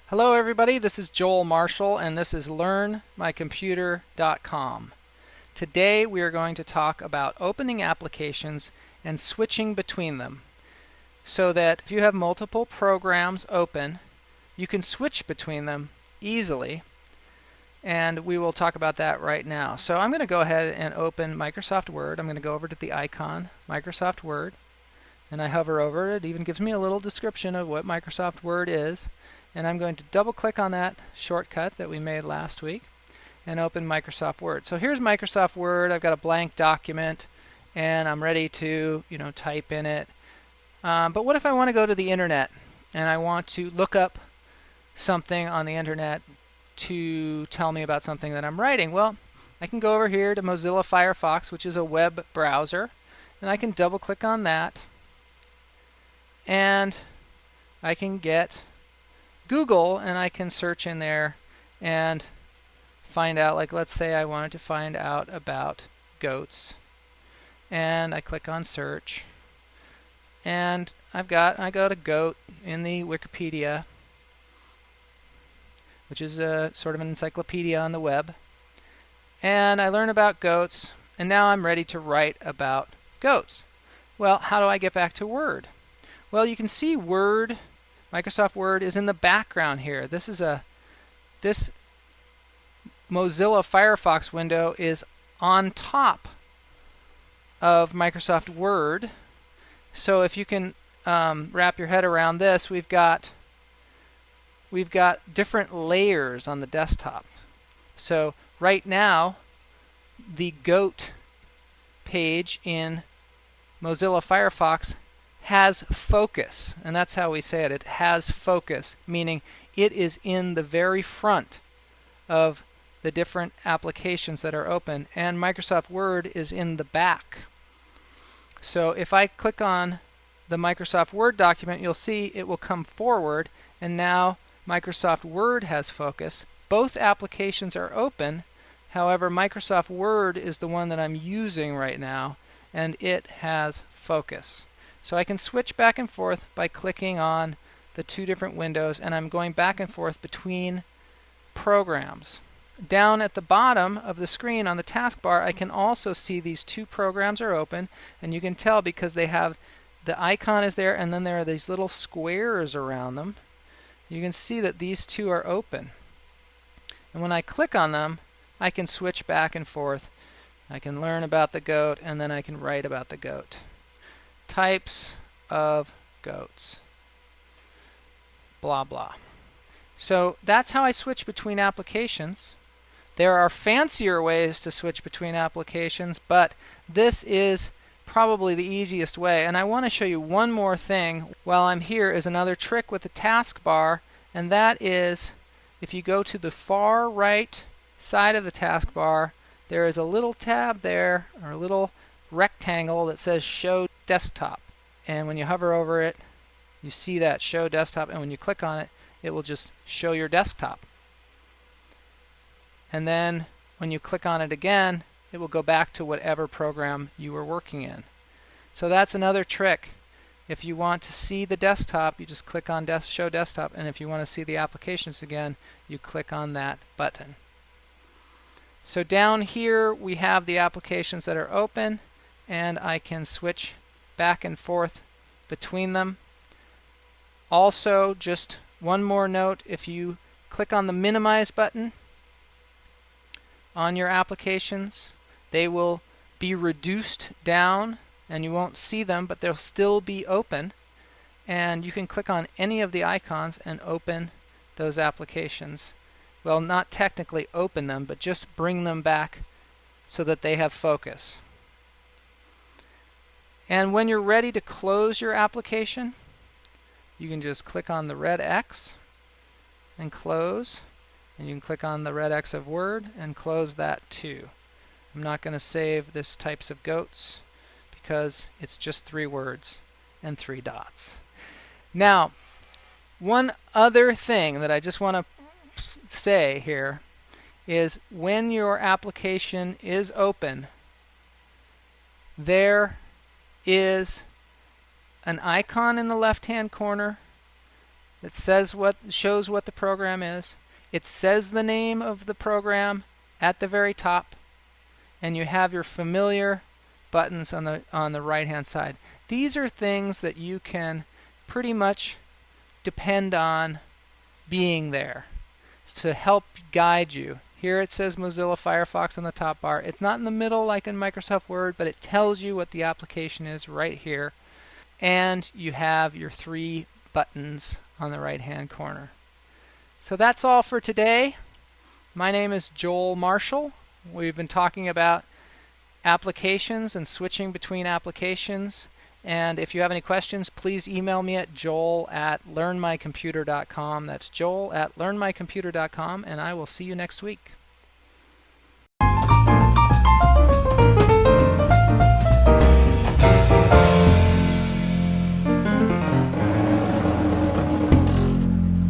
Hello everybody, this is Joel Marshall and this is LearnMyComputer.com. Today we are going to talk about opening applications and switching between them so that if you have multiple programs open, you can switch between them easily, and we will talk about that right now. So I'm going to go ahead and open Microsoft Word. I'm going to go over to the icon, Microsoft Word, and I hover over it. It even gives me a little description of what Microsoft Word is. And I'm going to double click on that shortcut that we made last week and open Microsoft Word. So here's Microsoft Word. I've got a blank document and I'm ready to type in it. But what if I want to go to the internet and I want to look up something on the internet to tell me about something that I'm writing? Well, I can go over here to Mozilla Firefox, which is a web browser, and I can double click on that and I can get Google, and I can search in there and find out, like let's say I wanted to find out about goats, and I click on search, and I go to goat in the Wikipedia, which is a sort of an encyclopedia on the web, and I learn about goats, and now I'm ready to write about goats. Well, how do I get back to Word? Well, you can see Microsoft Word is in the background here. This Mozilla Firefox window is on top of Microsoft Word. So if you can wrap your head around this, we've got different layers on the desktop. So right now, the GOAT page in Mozilla Firefox has focus, and that's how we say it. It has focus, meaning it is in the very front of the different applications that are open, and Microsoft Word is in the back. So if I click on the Microsoft Word document, you'll see it will come forward, and now Microsoft Word has focus. Both applications are open. However, Microsoft Word is the one that I'm using right now, and it has focus. So I can switch back and forth by clicking on the two different windows, and I'm going back and forth between programs. Down at the bottom of the screen on the taskbar, I can also see these two programs are open, and you can tell because they have the icon is there, and then there are these little squares around them. You can see that these two are open. And when I click on them, I can switch back and forth. I can learn about the goat, and then I can write about the goat. Types of goats, blah blah. So that's how I switch between applications. There are fancier ways to switch between applications, but this is probably the easiest way. And I want to show you one more thing while I'm here is another trick with the taskbar, and that is if you go to the far right side of the taskbar, there is a little tab there, or a little rectangle that says Show Desktop, and when you hover over it you see that Show Desktop, and when you click on it, it will just show your desktop, and then when you click on it again, it will go back to whatever program you were working in. So that's another trick. If you want to see the desktop, you just click on Show Desktop, and if you want to see the applications again, you click on that button. So down here we have the applications that are open, and I can switch back and forth between them. Also, just one more note, if you click on the minimize button on your applications, they will be reduced down and you won't see them, but they'll still be open, and you can click on any of the icons and open those applications. Well, not technically open them, but just bring them back so that they have focus. And when you're ready to close your application, you can just click on the red X and close, and you can click on the red X of Word and close that too. I'm not going to save this types of goats because it's just 3 words and 3 dots. Now, one other thing that I just want to say here is when your application is open, there is an icon in the left-hand corner that shows what the program is. It says the name of the program at the very top, and you have your familiar buttons on the right hand side. These are things that you can pretty much depend on being there to help guide you. Here it says Mozilla Firefox on the top bar. It's not in the middle like in Microsoft Word, but it tells you what the application is right here. And you have your 3 buttons on the right hand corner. So that's all for today. My name is Joel Marshall. We've been talking about applications and switching between applications. And if you have any questions, please email me at joel@learnmycomputer.com. That's joel@learnmycomputer.com, and I will see you next week.